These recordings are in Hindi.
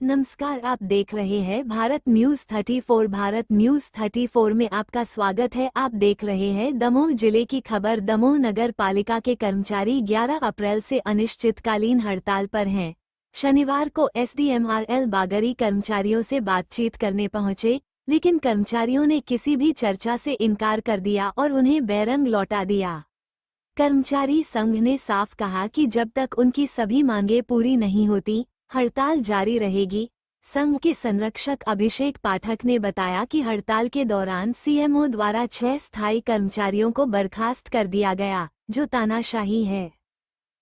नमस्कार, आप देख रहे हैं भारत न्यूज 34। भारत न्यूज 34 में आपका स्वागत है। आप देख रहे हैं दमोह जिले की खबर। दमोह नगर पालिका के कर्मचारी 11 अप्रैल से अनिश्चितकालीन हड़ताल पर हैं। शनिवार को SDMRL बागरी कर्मचारियों से बातचीत करने पहुंचे, लेकिन कर्मचारियों ने किसी भी चर्चा से इनकार कर दिया और उन्हें बेरंग लौटा दिया। कर्मचारी संघ ने साफ कहा कि जब तक उनकी सभी मांगें पूरी नहीं होती, हड़ताल जारी रहेगी। संघ के संरक्षक अभिषेक पाठक ने बताया कि हड़ताल के दौरान CMO द्वारा 6 स्थायी कर्मचारियों को बर्खास्त कर दिया गया, जो तानाशाही है।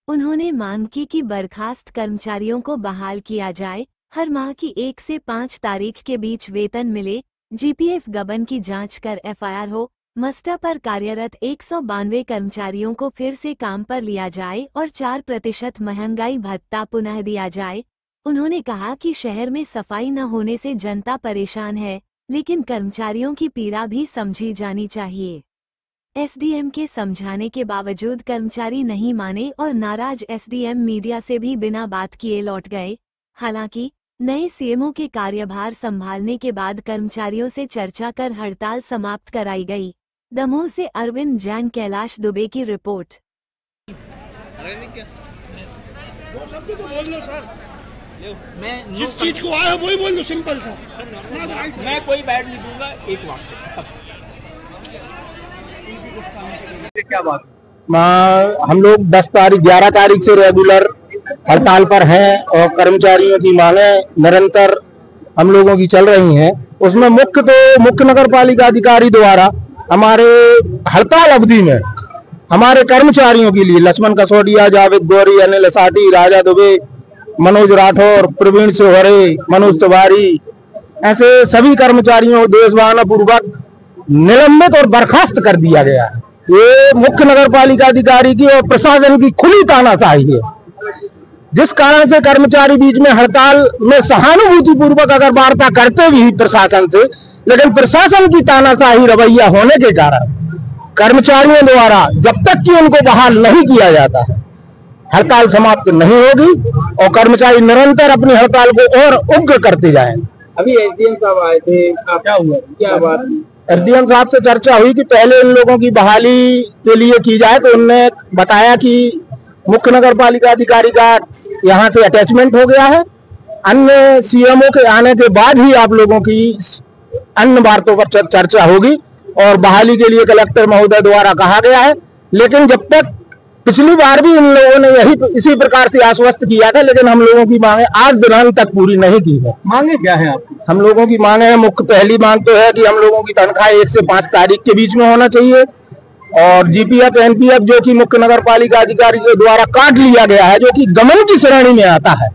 उन्होंने मांग की कि बर्खास्त कर्मचारियों को बहाल किया जाए, हर माह की 1 से 5 तारीख के बीच वेतन मिले, GPF गबन की जांच कर FIR हो, मस्टा पर कार्यरत 192 कर्मचारियों को फिर से काम पर लिया जाए और 4% महंगाई भत्ता पुनः दिया जाए। उन्होंने कहा कि शहर में सफाई न होने से जनता परेशान है, लेकिन कर्मचारियों की पीड़ा भी समझी जानी चाहिए। SDM के समझाने के बावजूद कर्मचारी नहीं माने और नाराज SDM मीडिया से भी बिना बात किए लौट गए। हालांकि नए CMO के कार्यभार संभालने के बाद कर्मचारियों से चर्चा कर हड़ताल समाप्त कराई गई। दमोह से अरविंद जैन, कैलाश दुबे की रिपोर्ट। मैं जिस चीज को आया वही बोल दो, सिंपल सा। मैं कोई बैठ नहीं दूंगा। एक वाक्य क्या बात? हम लोग 11 तारीख से रेगुलर हड़ताल पर हैं और कर्मचारियों की मांगें निरंतर हम लोगों की चल रही हैं। उसमें मुख्य नगर पालिका अधिकारी द्वारा हमारे हड़ताल अवधि में हमारे कर्मचारियों के लिए लक्ष्मण कसोटिया, जावेद गौरी, अनिल साटी, राजा दुबे, मनोज राठौर, प्रवीण सोहरे, मनोज तिवारी, ऐसे सभी कर्मचारियों को देशभावना पूर्वक निलंबित और बर्खास्त कर दिया गया है। ये मुख्य नगर पालिका अधिकारी की और प्रशासन की खुली तानाशाही है, जिस कारण से कर्मचारी बीच में हड़ताल में सहानुभूति पूर्वक अगर वार्ता करते भी प्रशासन से, लेकिन प्रशासन की तानाशाही रवैया होने के कारण कर्मचारियों द्वारा जब तक कि उनको बहाल नहीं किया जाता है, हड़ताल समाप्त नहीं होगी और कर्मचारी निरंतर अपनी हड़ताल को और उग्र करते जाएं। अभी SDM साहब आए थे, क्या हुआ, क्या बात? SDM साहब से चर्चा हुई कि पहले इन लोगों की बहाली के लिए की जाए, तो उन्होंने बताया कि मुख्य नगर पालिका अधिकारी का यहाँ से अटैचमेंट हो गया है, अन्य CMO के आने के बाद ही आप लोगों की अन्य बातों पर चर्चा होगी और बहाली के लिए कलेक्टर महोदय द्वारा कहा गया है। लेकिन जब तक पिछली बार भी इन लोगों ने इसी प्रकार से आश्वस्त किया था, लेकिन हम लोगों की मांगे आज दिनांक तक पूरी नहीं की है। मांगे क्या है आपकी? हम लोगों की मांगे है, मुख्य पहली मांग तो है कि हम लोगों की तनख्वाह 1 से 5 तारीख के बीच में होना चाहिए और GPF NPF जो कि मुख्य नगर पालिका अधिकारी के द्वारा काट लिया गया है, जो कि गमन की श्रेणी में आता है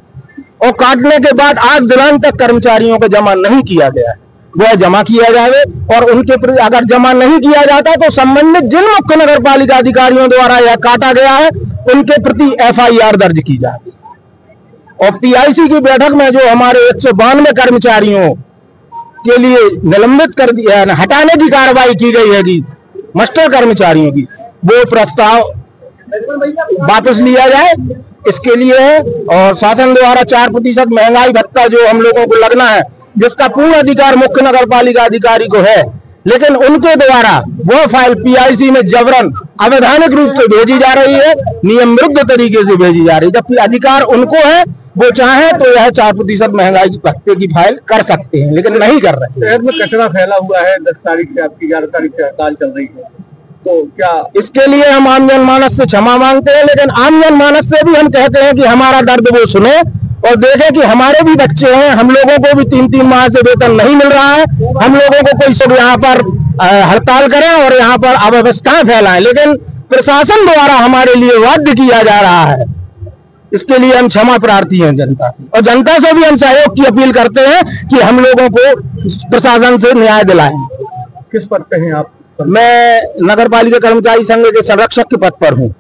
और काटने के बाद आज दिनांक तक कर्मचारियों को जमा नहीं किया गया है, वह जमा किया जाए और उनके अगर जमा नहीं किया जाता तो संबंधित जिन मुख्य नगर पालिका अधिकारियों द्वारा यह काटा गया है उनके प्रति FIR दर्ज की जाएगी। और PIC की बैठक में जो हमारे 192 कर्मचारियों के लिए निलंबित कर दिया, हटाने की कार्रवाई की गई है कि मास्टर कर्मचारियों की, वो प्रस्ताव वापस लिया जाए, इसके लिए है। और शासन द्वारा 4% महंगाई भत्ता जो हम लोगों को लगना है, जिसका पूर्ण अधिकार मुख्य नगर पालिका अधिकारी को है, लेकिन उनके द्वारा वो फाइल PIC में जबरन अवैधानिक रूप से भेजी जा रही है, नियम विरुद्ध तरीके से भेजी जा रही है, जबकि अधिकार उनको है। वो चाहे तो यह 4% महंगाई भत्ते की फाइल कर सकते हैं, लेकिन नहीं कर रहे। शहर में कचरा फैला हुआ है, 10 तारीख से आपकी 11 तारीख से हड़ताल चल रही है, तो क्या इसके लिए हम आम जनमानस से क्षमा मांगते हैं, लेकिन आम जनमानस से भी हम कहते हैं कि हमारा दर्द वो सुने और देखें कि हमारे भी बच्चे हैं, हम लोगों को भी 3-3 माह से वेतन नहीं मिल रहा है। हम लोगों को कोई सब यहाँ पर हड़ताल करें और यहाँ पर अव्यवस्थाएं फैलाएं, लेकिन प्रशासन द्वारा हमारे लिए बाध्य किया जा रहा है। इसके लिए हम क्षमा प्रार्थी हैं जनता से, और जनता से भी हम सहयोग की अपील करते हैं कि हम लोगों को प्रशासन से न्याय दिलाएं। किस पद पे हैं आप? मैं नगर पालिका कर्मचारी संघ के संरक्षक के पद पर हूँ।